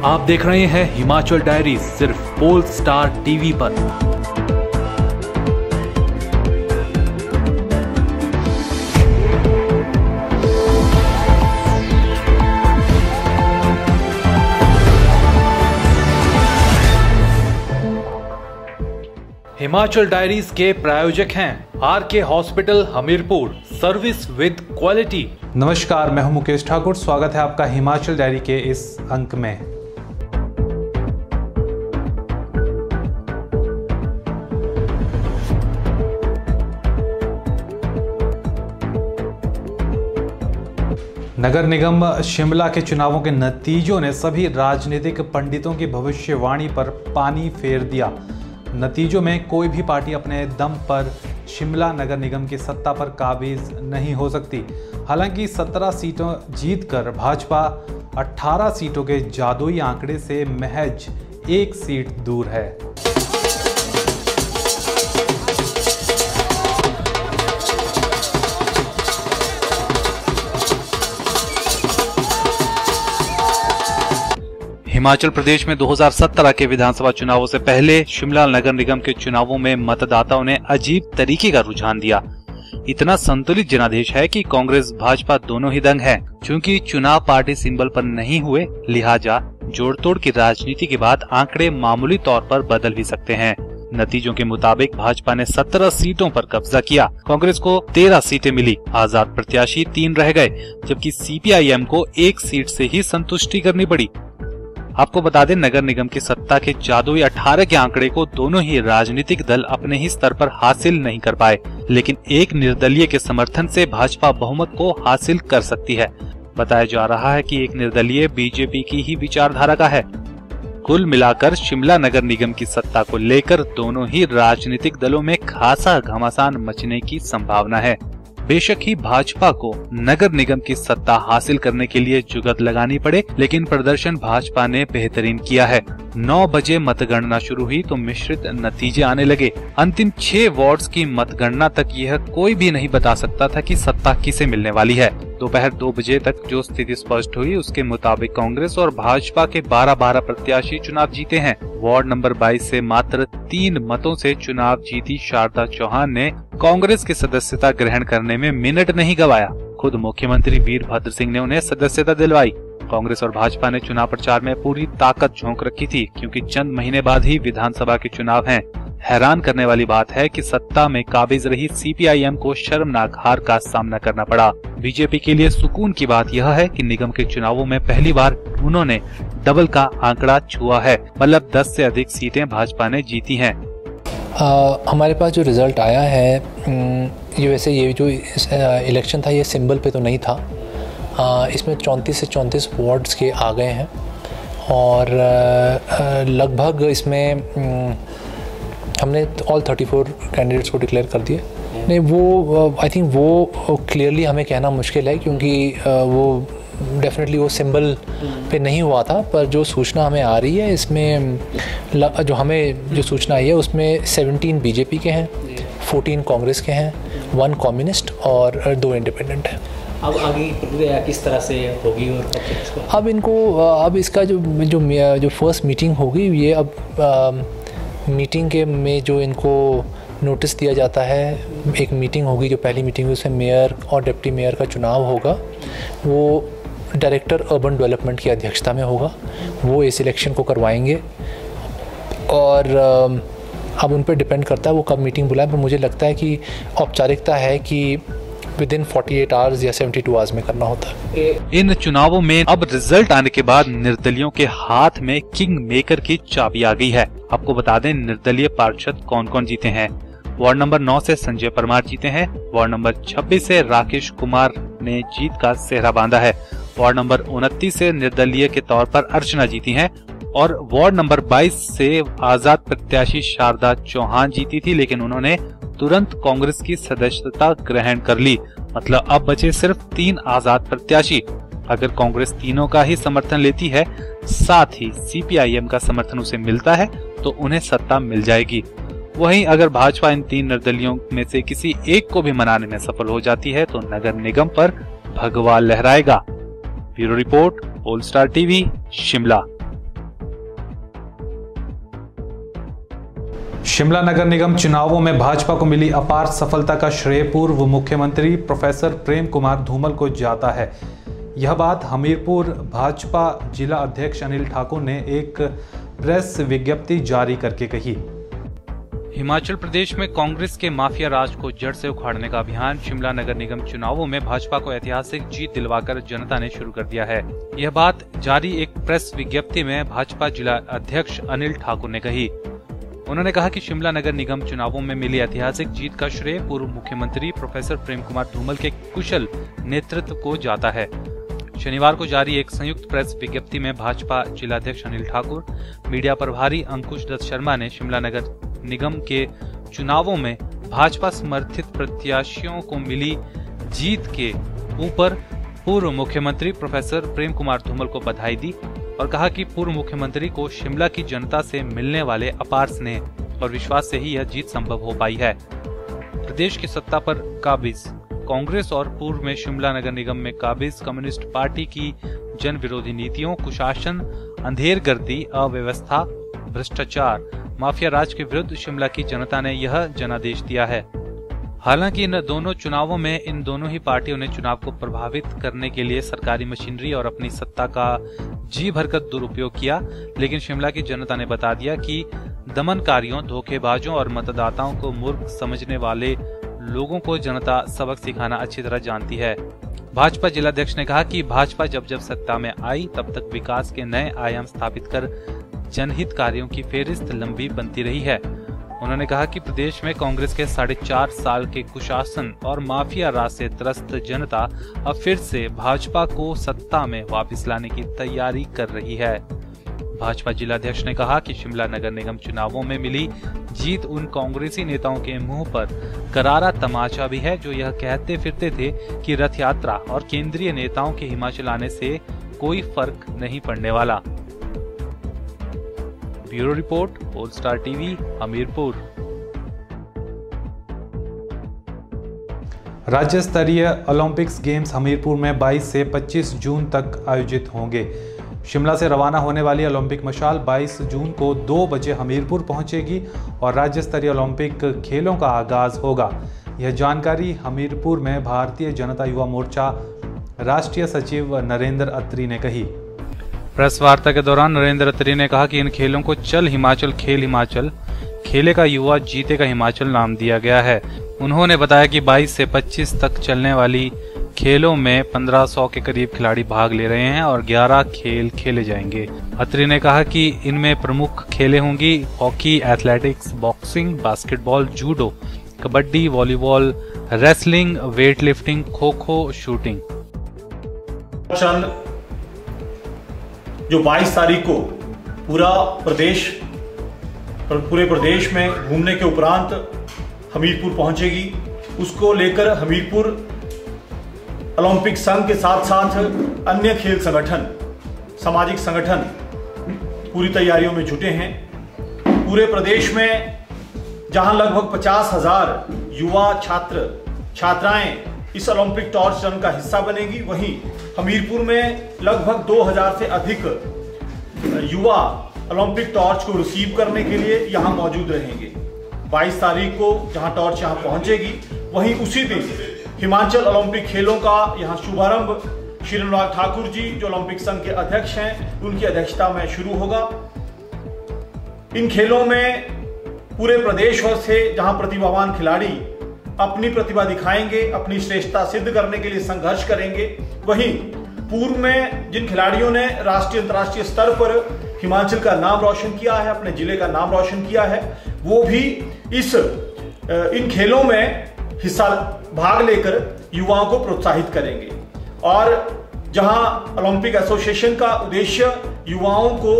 आप देख रहे हैं हिमाचल डायरीज सिर्फ पोल स्टार टीवी पर। हिमाचल डायरीज के प्रायोजक हैं RK hospital Hamirpur, service with quality. नमस्कार, मैं हूं मुकेश ठाकुर। स्वागत है आपका हिमाचल डायरी के इस अंक में। नगर निगम शिमला के चुनावों के नतीजों ने सभी राजनीतिक पंडितों की भविष्यवाणी पर पानी फेर दिया। नतीजों में कोई भी पार्टी अपने दम पर शिमला नगर निगम की सत्ता पर काबिज नहीं हो सकती। हालांकि 17 सीटों जीतकर भाजपा 18 सीटों के जादुई आंकड़े से महज 1 सीट दूर है। हिमाचल प्रदेश में 2017 के विधानसभा चुनावों से पहले शिमला नगर निगम के चुनावों में मतदाताओं ने अजीब तरीके का रुझान दिया। इतना संतुलित जनादेश है कि कांग्रेस भाजपा दोनों ही दंग हैं। चूंकि चुनाव पार्टी सिंबल पर नहीं हुए, लिहाजा जोड़ तोड़ की राजनीति के बाद आंकड़े मामूली तौर पर बदल भी सकते हैं। नतीजों के मुताबिक भाजपा ने 17 सीटों पर कब्जा किया। कांग्रेस को 13 सीटें मिली। आजाद प्रत्याशी 3 रह गए, जबकि सीपीआईएम को 1 सीट से ही संतुष्टि करनी पड़ी। आपको बता दें, नगर निगम की सत्ता के जादुई 18 के आंकड़े को दोनों ही राजनीतिक दल अपने ही स्तर पर हासिल नहीं कर पाए, लेकिन एक निर्दलीय के समर्थन से भाजपा बहुमत को हासिल कर सकती है। बताया जा रहा है कि एक निर्दलीय बीजेपी की ही विचारधारा का है। कुल मिलाकर शिमला नगर निगम की सत्ता को लेकर दोनों ही राजनीतिक दलों में खासा घमासान मचने की संभावना है। बेशक ही भाजपा को नगर निगम की सत्ता हासिल करने के लिए जुगत लगानी पड़े, लेकिन प्रदर्शन भाजपा ने बेहतरीन किया है। 9 बजे मतगणना शुरू हुई तो मिश्रित नतीजे आने लगे। अंतिम 6 वार्ड्स की मतगणना तक यह कोई भी नहीं बता सकता था कि सत्ता किसे मिलने वाली है। दोपहर 2 बजे तक जो स्थिति स्पष्ट हुई, उसके मुताबिक कांग्रेस और भाजपा के 12-12 प्रत्याशी चुनाव जीते हैं। वार्ड नंबर 22 से मात्र 3 मतों से चुनाव जीती शारदा चौहान ने कांग्रेस की सदस्यता ग्रहण करने में मिनट नहीं गवाया। खुद मुख्यमंत्री वीरभद्र सिंह ने उन्हें सदस्यता दिलवाई। कांग्रेस और भाजपा ने चुनाव प्रचार में पूरी ताकत झोंक रखी थी, क्योंकि चंद महीने बाद ही विधानसभा के चुनाव हैं। हैरान करने वाली बात है कि सत्ता में काबिज रही सीपीआईएम को शर्मनाक हार का सामना करना पड़ा। बीजेपी के लिए सुकून की बात यह है कि निगम के चुनावों में पहली बार उन्होंने डबल का आंकड़ा छुआ है, मतलब 10 से अधिक सीटें भाजपा ने जीती हैं। हमारे पास जो रिज़ल्ट आया है, ये जो इलेक्शन था, ये सिंबल पे तो नहीं था। इसमें 34 से 34 वार्ड्स के आ गए हैं और लगभग इसमें हमने ऑल 34 कैंडिडेट्स को डिक्लेयर कर दिए। नहीं, वो आई थिंक वो क्लियरली हमें कहना मुश्किल है, क्योंकि वो डेफिनेटली वो सिंबल पे नहीं हुआ था। पर जो सूचना हमें आ रही है, इसमें जो सूचना आई है उसमें 17 बीजेपी के हैं, 14 कांग्रेस के हैं, 1 कम्युनिस्ट और 2 इंडिपेंडेंट हैं। अब आगे प्रक्रिया किस तरह से होगी और अब इसका जो फर्स्ट मीटिंग होगी, ये अब मीटिंग में जो इनको नोटिस दिया जाता है, एक मीटिंग होगी, जो पहली मीटिंग है उसमें मेयर और डिप्टी मेयर का चुनाव होगा। वो डायरेक्टर अर्बन डेवलपमेंट की अध्यक्षता में होगा। वो इस इलेक्शन को करवाएंगे और अब उन पर डिपेंड करता है वो कब मीटिंग बुलाएं। पर मुझे लगता है कि औपचारिकता है कि विदिन 48 आवर्स या 72 आवर्स में करना होता है। इन चुनावों में अब रिजल्ट आने के बाद निर्दलियों के हाथ में किंग मेकर की चाबी आ गई है। आपको बता दें, निर्दलीय पार्षद कौन कौन जीते हैं। वार्ड नंबर 9 से संजय परमार जीते हैं। वार्ड नंबर 26 से राकेश कुमार ने जीत का सेहरा बांधा है। वार्ड नंबर 29 से निर्दलीय के तौर पर अर्चना जीती हैं और वार्ड नंबर 22 से आजाद प्रत्याशी शारदा चौहान जीती थी, लेकिन उन्होंने तुरंत कांग्रेस की सदस्यता ग्रहण कर ली। मतलब अब बचे सिर्फ 3 आजाद प्रत्याशी। अगर कांग्रेस तीनों का ही समर्थन लेती है, साथ ही सीपीआईएम का समर्थन उसे मिलता है, तो उन्हें सत्ता मिल जाएगी। वहीं अगर भाजपा इन 3 निर्दलियों में से किसी एक को भी मनाने में सफल हो जाती है, तो नगर निगम पर भगवा लहराएगा। Bureau report, pole star TV, Shimla. Shimla नगर निगम चुनावों में भाजपा को मिली अपार सफलता का श्रेय पूर्व मुख्यमंत्री प्रोफेसर प्रेम कुमार धूमल को जाता है। यह बात हमीरपुर भाजपा जिला अध्यक्ष अनिल ठाकुर ने एक प्रेस विज्ञप्ति जारी करके कही। हिमाचल प्रदेश में कांग्रेस के माफिया राज को जड़ से उखाड़ने का अभियान शिमला नगर निगम चुनावों में भाजपा को ऐतिहासिक जीत दिलवाकर जनता ने शुरू कर दिया है। यह बात जारी एक प्रेस विज्ञप्ति में भाजपा जिला अध्यक्ष अनिल ठाकुर ने कही। उन्होंने कहा कि शिमला नगर निगम चुनावों में मिली ऐतिहासिक जीत का श्रेय पूर्व मुख्यमंत्री प्रोफेसर प्रेम कुमार धूमल के कुशल नेतृत्व को जाता है। शनिवार को जारी एक संयुक्त प्रेस विज्ञप्ति में भाजपा जिलाध्यक्ष अनिल ठाकुर, मीडिया प्रभारी अंकुश दत्त शर्मा ने शिमला नगर निगम के चुनावों में भाजपा समर्थित प्रत्याशियों को मिली जीत के ऊपर पूर्व मुख्यमंत्री प्रोफेसर प्रेम कुमार धूमल को बधाई दी और कहा कि पूर्व मुख्यमंत्री को शिमला की जनता से मिलने वाले अपार स्नेह और विश्वास से ही यह जीत संभव हो पाई है। प्रदेश की सत्ता पर काबिज कांग्रेस और पूर्व में शिमला नगर निगम में काबिज कम्युनिस्ट पार्टी की जन विरोधी नीतियों, कुशासन, अंधेरगर्दी, अव्यवस्था, भ्रष्टाचार, माफिया राज के विरुद्ध शिमला की जनता ने यह जनादेश दिया है। हालांकि इन दोनों चुनावों में इन दोनों ही पार्टियों ने चुनाव को प्रभावित करने के लिए सरकारी मशीनरी और अपनी सत्ता का जी भरकर दुरुपयोग किया, लेकिन शिमला की जनता ने बता दिया कि दमनकारियों, धोखेबाजों और मतदाताओं को मूर्ख समझने वाले लोगों को जनता सबक सिखाना अच्छी तरह जानती है। भाजपा जिलाध्यक्ष ने कहा कि भाजपा जब जब सत्ता में आई तब तक विकास के नए आयाम स्थापित कर जनहित कार्यों की फेहरिस्त लंबी बनती रही है। उन्होंने कहा कि प्रदेश में कांग्रेस के 4.5 साल के कुशासन और माफिया राज से त्रस्त जनता अब फिर से भाजपा को सत्ता में वापस लाने की तैयारी कर रही है। भाजपा जिलाध्यक्ष ने कहा कि शिमला नगर निगम चुनावों में मिली जीत उन कांग्रेसी नेताओं के मुंह पर करारा तमाचा भी है जो यह कहते फिरते थे कि रथ यात्रा और केंद्रीय नेताओं के हिमाचल आने से कोई फर्क नहीं पड़ने वाला। Bureau report, all star TV, Hamirpur. राज्य स्तरीय ओलंपिक्स गेम्स हमीरपुर में 22 से 25 जून तक आयोजित होंगे। शिमला से रवाना होने वाली ओलंपिक मशाल 22 जून को 2 बजे हमीरपुर पहुंचेगी और राज्य स्तरीय ओलंपिक खेलों का आगाज होगा। यह जानकारी हमीरपुर में भारतीय जनता युवा मोर्चा राष्ट्रीय सचिव नरेंद्र अत्री ने कही। प्रेस वार्ता के दौरान नरेंद्र अत्री ने कहा कि इन खेलों को चल हिमाचल, खेल हिमाचल, खेले का युवा, जीते का हिमाचल नाम दिया गया है। उन्होंने बताया कि 22 से 25 तक चलने वाली खेलों में 1500 के करीब खिलाड़ी भाग ले रहे हैं और 11 खेल खेले जाएंगे। अत्री ने कहा कि इनमें प्रमुख खेलें होंगी hockey, athletics, boxing, basketball, judo, kabaddi, volleyball, wrestling, weight lifting, kho kho, shooting. जो 22 तारीख को पूरे प्रदेश में घूमने के उपरांत हमीरपुर पहुंचेगी, उसको लेकर हमीरपुर ओलंपिक संघ के साथ साथ अन्य खेल संगठन, सामाजिक संगठन पूरी तैयारियों में जुटे हैं। पूरे प्रदेश में जहां लगभग 50,000 युवा छात्राएं इस ओलंपिक टॉर्च रन का हिस्सा बनेगी, वहीं हमीरपुर में लगभग 2000 से अधिक युवा ओलंपिक टॉर्च को रिसीव करने के लिए यहां मौजूद रहेंगे। 22 तारीख को जहां टॉर्च यहां पहुंचेगी, वहीं उसी दिन हिमाचल ओलंपिक खेलों का यहां शुभारंभ श्री अनुराग ठाकुर जी, जो ओलंपिक संघ के अध्यक्ष हैं, उनकी अध्यक्षता में शुरू होगा। इन खेलों में पूरे प्रदेश से जहां प्रतिभावान खिलाड़ी अपनी प्रतिभा दिखाएंगे, अपनी श्रेष्ठता सिद्ध करने के लिए संघर्ष करेंगे, वहीं पूर्व में जिन खिलाड़ियों ने राष्ट्रीय अंतर्राष्ट्रीय स्तर पर हिमाचल का नाम रोशन किया है, अपने जिले का नाम रोशन किया है, वो भी इन खेलों में हिस्सा भाग लेकर युवाओं को प्रोत्साहित करेंगे। और जहां ओलंपिक एसोसिएशन का उद्देश्य युवाओं को,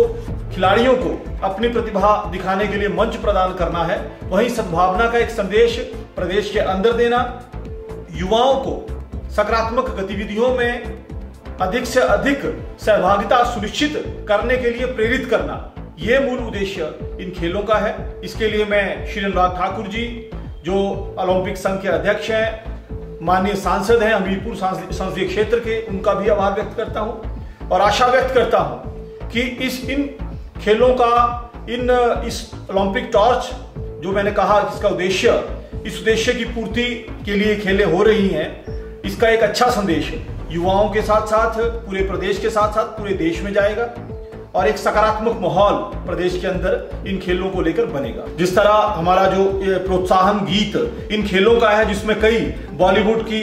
खिलाड़ियों को अपनी प्रतिभा दिखाने के लिए मंच प्रदान करना है, वहीं सद्भावना का एक संदेश प्रदेश के अंदर देना, युवाओं को सकारात्मक गतिविधियों में अधिक से अधिक सहभागिता सुनिश्चित करने के लिए प्रेरित करना, ये मूल उद्देश्य इन खेलों का है। इसके लिए मैं श्री अनुराग ठाकुर जी, जो ओलंपिक संघ के अध्यक्ष हैं, माननीय सांसद हैं हमीरपुर संसदीय क्षेत्र के, उनका भी आभार व्यक्त करता हूं और आशा व्यक्त करता हूं कि इन खेलों का, इस ओलंपिक टॉर्च जो मैंने कहा इसका उद्देश्य, इस उद्देश्य की पूर्ति के लिए खेलें हो रही हैं, इसका एक अच्छा संदेश युवाओं के साथ साथ पूरे प्रदेश के साथ साथ पूरे देश में जाएगा और एक सकारात्मक माहौल प्रदेश के अंदर इन खेलों को लेकर बनेगा। जिस तरह हमारा जो प्रोत्साहन गीत इन खेलों का है, जिसमें कई बॉलीवुड की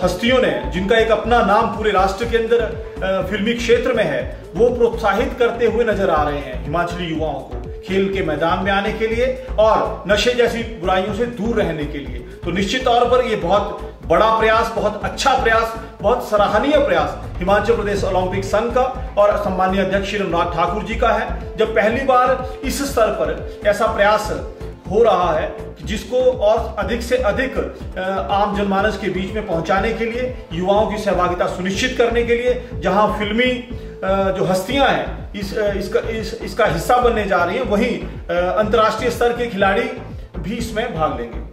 हस्तियों ने, जिनका एक अपना नाम पूरे राष्ट्र के अंदर फिल्मी क्षेत्र में है, वो प्रोत्साहित करते हुए नजर आ रहे हैं हिमाचली युवाओं को खेल के मैदान में आने के लिए और नशे जैसी बुराइयों से दूर रहने के लिए। तो निश्चित तौर पर ये बहुत बड़ा प्रयास, बहुत अच्छा प्रयास, बहुत सराहनीय प्रयास हिमाचल प्रदेश ओलंपिक संघ का और सम्मानीय अध्यक्ष श्री अनुराग ठाकुर जी का है, जब पहली बार इस स्तर पर ऐसा प्रयास हो रहा है जिसको और अधिक से अधिक आम जनमानस के बीच में पहुंचाने के लिए, युवाओं की सहभागिता सुनिश्चित करने के लिए, जहां फिल्मी जो हस्तियां हैं इसका हिस्सा बनने जा रही हैं, वहीं अंतर्राष्ट्रीय स्तर के खिलाड़ी भी इसमें भाग लेंगे।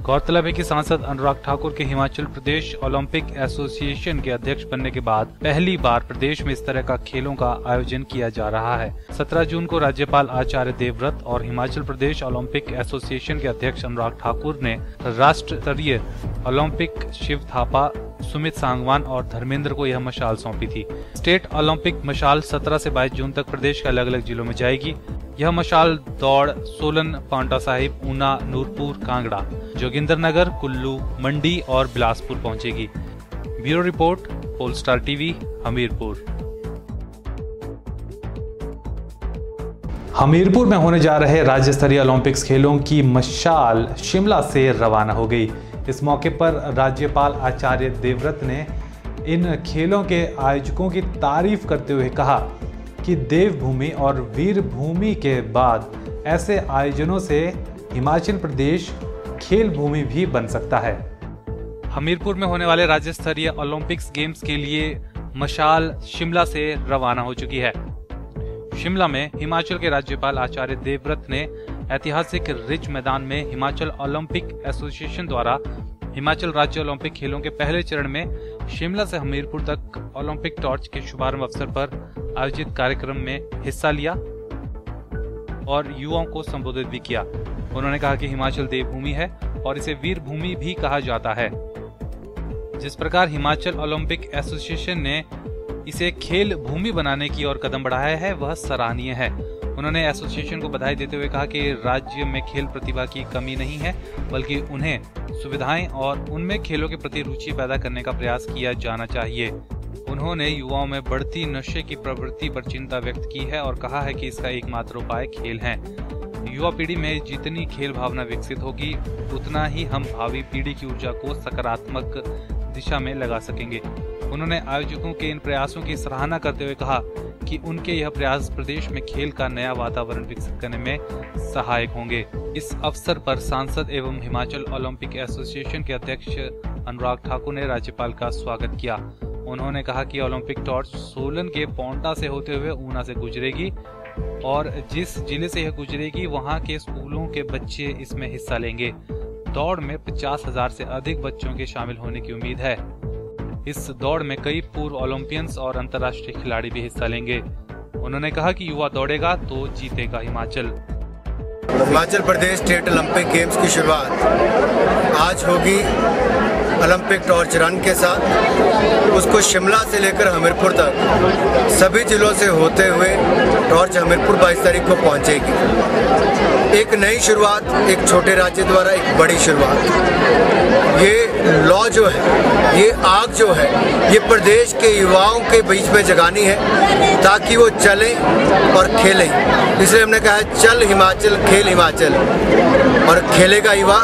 गौरतलब है कि सांसद अनुराग ठाकुर के हिमाचल प्रदेश ओलंपिक एसोसिएशन के अध्यक्ष बनने के बाद पहली बार प्रदेश में इस तरह का खेलों का आयोजन किया जा रहा है। 17 जून को राज्यपाल आचार्य देवव्रत और हिमाचल प्रदेश ओलंपिक एसोसिएशन के अध्यक्ष अनुराग ठाकुर ने राष्ट्र स्तरीय ओलंपिक शिव थापा, सुमित सांगवान और धर्मेंद्र को यह मशाल सौंपी थी। स्टेट ओलंपिक मशाल 17 से 22 जून तक प्रदेश के अलग अलग जिलों में जाएगी। यह मशाल दौड़ सोलन, पांवटा साहिब, ऊना, नूरपुर, कांगड़ा, जोगिंद्रनगर, कुल्लू, मंडी और बिलासपुर पहुंचेगी। Bureau report, Polestar TV, Hamirpur. Hamirpur में होने जा रहे राज्य स्तरीय ओलंपिक्स खेलों की मशाल शिमला से रवाना हो गई। इस मौके पर राज्यपाल आचार्य देवव्रत ने इन खेलों के आयोजकों की तारीफ करते हुए कहा कि देवभूमि और वीर भूमि के बाद ऐसे आयोजनों से हिमाचल प्रदेश खेल भूमि भी बन सकता है। हमीरपुर में होने वाले राज्य स्तरीय ओलंपिक्स गेम्स के लिए मशाल शिमला से रवाना हो चुकी है। शिमला में हिमाचल के राज्यपाल आचार्य देवव्रत ने ऐतिहासिक रिज मैदान में हिमाचल ओलंपिक एसोसिएशन द्वारा हिमाचल राज्य ओलंपिक खेलों के पहले चरण में शिमला से हमीरपुर तक ओलंपिक टॉर्च के शुभारंभ अवसर पर आयोजित कार्यक्रम में हिस्सा लिया और युवाओं को संबोधित भी किया। उन्होंने कहा कि हिमाचल देवभूमि है और इसे वीर भूमि भी कहा जाता है। जिस प्रकार हिमाचल ओलंपिक एसोसिएशन ने इसे खेल भूमि बनाने की ओर कदम बढ़ाया है, वह सराहनीय है। उन्होंने एसोसिएशन को बधाई देते हुए कहा कि राज्य में खेल प्रतिभा की कमी नहीं है, बल्कि उन्हें सुविधाएं और उनमें खेलों के प्रति रुचि पैदा करने का प्रयास किया जाना चाहिए। उन्होंने युवाओं में बढ़ती नशे की प्रवृत्ति पर चिंता व्यक्त की है और कहा है कि इसका एकमात्र उपाय खेल है। युवा पीढ़ी में जितनी खेल भावना विकसित होगी, उतना ही हम भावी पीढ़ी की ऊर्जा को सकारात्मक दिशा में लगा सकेंगे। उन्होंने आयोजकों के इन प्रयासों की सराहना करते हुए कहा कि उनके यह प्रयास प्रदेश में खेल का नया वातावरण विकसित करने में सहायक होंगे। इस अवसर पर सांसद एवं हिमाचल ओलंपिक एसोसिएशन के अध्यक्ष अनुराग ठाकुर ने राज्यपाल का स्वागत किया। उन्होंने कहा कि ओलंपिक टॉर्च सोलन के पांवटा से होते हुए ऊना से गुजरेगी और जिस जिले से यह गुजरेगी वहां के स्कूलों के बच्चे इसमें हिस्सा लेंगे। दौड़ में 50,000 से अधिक बच्चों के शामिल होने की उम्मीद है। इस दौड़ में कई पूर्व ओलंपियंस और अंतर्राष्ट्रीय खिलाड़ी भी हिस्सा लेंगे। उन्होंने कहा कि युवा दौड़ेगा तो जीतेगा Himachal. Himachal Pradesh state Olympic games की शुरुआत आज होगी ओलंपिक टॉर्च रन के साथ। उसको शिमला से लेकर हमीरपुर तक सभी जिलों से होते हुए टॉर्च हमीरपुर 22 तारीख को पहुंचेगी। एक नई शुरुआत, एक छोटे राज्य द्वारा एक बड़ी शुरुआत। ये लॉ जो है, ये आग जो है, ये प्रदेश के युवाओं के बीच में जगानी है ताकि वो चलें और खेलें। इसलिए हमने कहा है चल हिमाचल, खेल हिमाचल, और खेलेगा युवा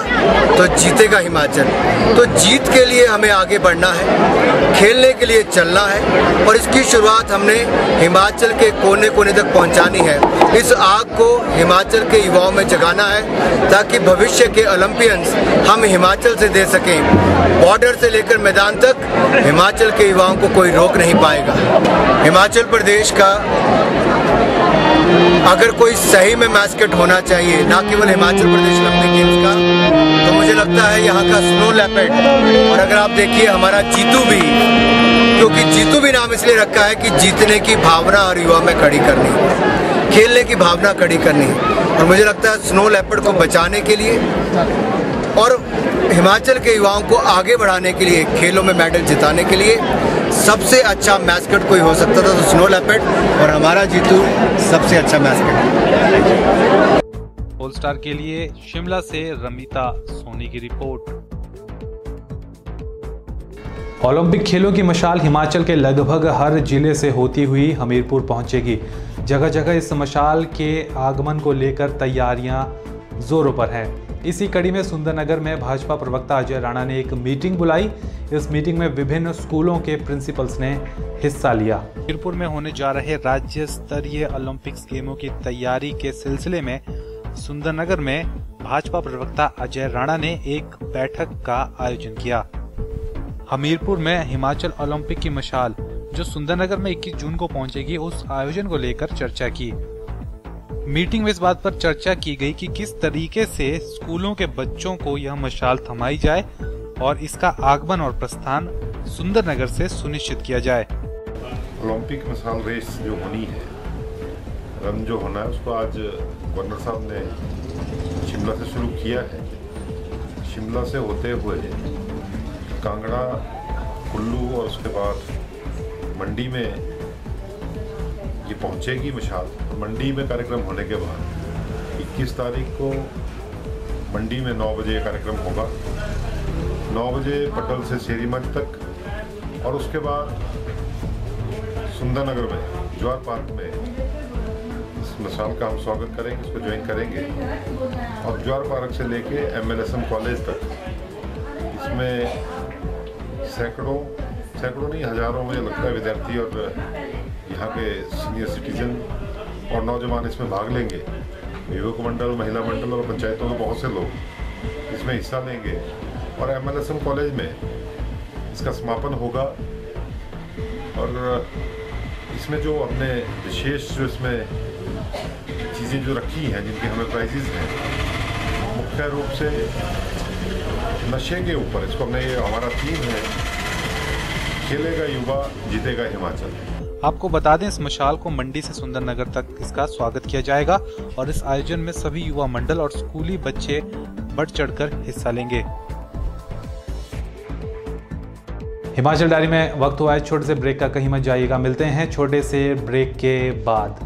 तो जीतेगा हिमाचल। तो जीत के लिए हमें आगे बढ़ना है, खेलने के लिए चलना है और इसकी शुरुआत हमने हिमाचल के कोने कोने तक पहुंचानी है। इस आग को हिमाचल के युवाओं में जगाना है ताकि भविष्य के ओलंपियंस हम हिमाचल से दे सकें। बॉर्डर से लेकर मैदान तक हिमाचल के युवाओं को कोई रोक नहीं पाएगा। हिमाचल प्रदेश का अगर कोई सही में मैस्केट होना चाहिए, ना केवल हिमाचल प्रदेश ओलंपिक गेम्स का, तो मुझे लगता है यहाँ का स्नो लेपर्ड। और अगर आप देखिए हमारा जीतू भी, क्योंकि जीतू भी नाम इसलिए रखा है कि जीतने की भावना और युवा में खड़ी करनी, खेलने की भावना खड़ी करनी। और मुझे लगता है स्नो लेपर्ड को बचाने के लिए और हिमाचल के युवाओं को आगे बढ़ाने के लिए, खेलों में मेडल जिताने के लिए सबसे अच्छा मैस्कट कोई हो सकता था तो स्नो लेपर्ड, और हमारा जीतू सबसे अच्छा मैस्कट है। ऑल स्टार के लिए शिमला से रमिता सोनी की रिपोर्ट। ओलंपिक खेलों की मशाल हिमाचल के लगभग हर जिले से होती हुई हमीरपुर पहुंचेगी। जगह जगह इस मशाल के आगमन को लेकर तैयारियां जोरों पर हैं। इसी कड़ी में सुंदरनगर में भाजपा प्रवक्ता अजय राणा ने एक मीटिंग बुलाई। इस मीटिंग में विभिन्न स्कूलों के प्रिंसिपल्स ने हिस्सा लिया। हमीरपुर में होने जा रहे राज्य स्तरीय ओलंपिक्स गेमों की तैयारी के सिलसिले में सुंदरनगर में भाजपा प्रवक्ता अजय राणा ने एक बैठक का आयोजन किया। हमीरपुर में हिमाचल ओलंपिक की मशाल जो सुंदरनगर में 21 जून को पहुंचेगी, उस आयोजन को लेकर चर्चा की। मीटिंग में इस बात पर चर्चा की गई कि किस तरीके से स्कूलों के बच्चों को यह मशाल थमाई जाए और इसका आगमन और प्रस्थान सुंदरनगर से सुनिश्चित किया जाए। ओलंपिक मशाल रेस जो होनी है, रन जो होना है, उसको आज गवर्नर साहब ने शिमला से शुरू किया है। शिमला से होते हुए कांगड़ा, कुल्लू और उसके बाद मंडी में ये पहुंचेगी मशाल। मंडी में कार्यक्रम होने के बाद 21 तारीख को मंडी में 9 बजे कार्यक्रम होगा। 9 बजे पटल से शेरीमंच तक, और उसके बाद सुंदरनगर में ज्वार पार्क में इस मशाल का हम स्वागत करेंगे, इसको ज्वाइन करेंगे। और ज्वार पार्क से लेके MLSM कॉलेज तक इसमें सैकड़ों नहीं हजारों में लगता है विद्यार्थी और यहाँ के सीनियर सिटीजन और नौजवान इसमें भाग लेंगे। युवक मंडल, महिला मंडल और पंचायतों के बहुत से लोग इसमें हिस्सा लेंगे। और MLSM कॉलेज में इसका समापन होगा। और इसमें जो अपने विशेष जो इसमें चीज़ें जो रखी हैं, जिनके हमें प्राइजेज हैं, मुख्य रूप से नशे के ऊपर इसको हमने, ये हमारा थीम है, खेलेगा युवा जीतेगा हिमाचल। आपको बता दें, इस मशाल को मंडी से सुंदरनगर तक इसका स्वागत किया जाएगा और इस आयोजन में सभी युवा मंडल और स्कूली बच्चे बढ़ चढ़कर हिस्सा लेंगे। हिमाचल डायरी में वक्त हुआ है छोटे से ब्रेक का, कहीं मत जाइएगा। मिलते हैं छोटे से ब्रेक के बाद।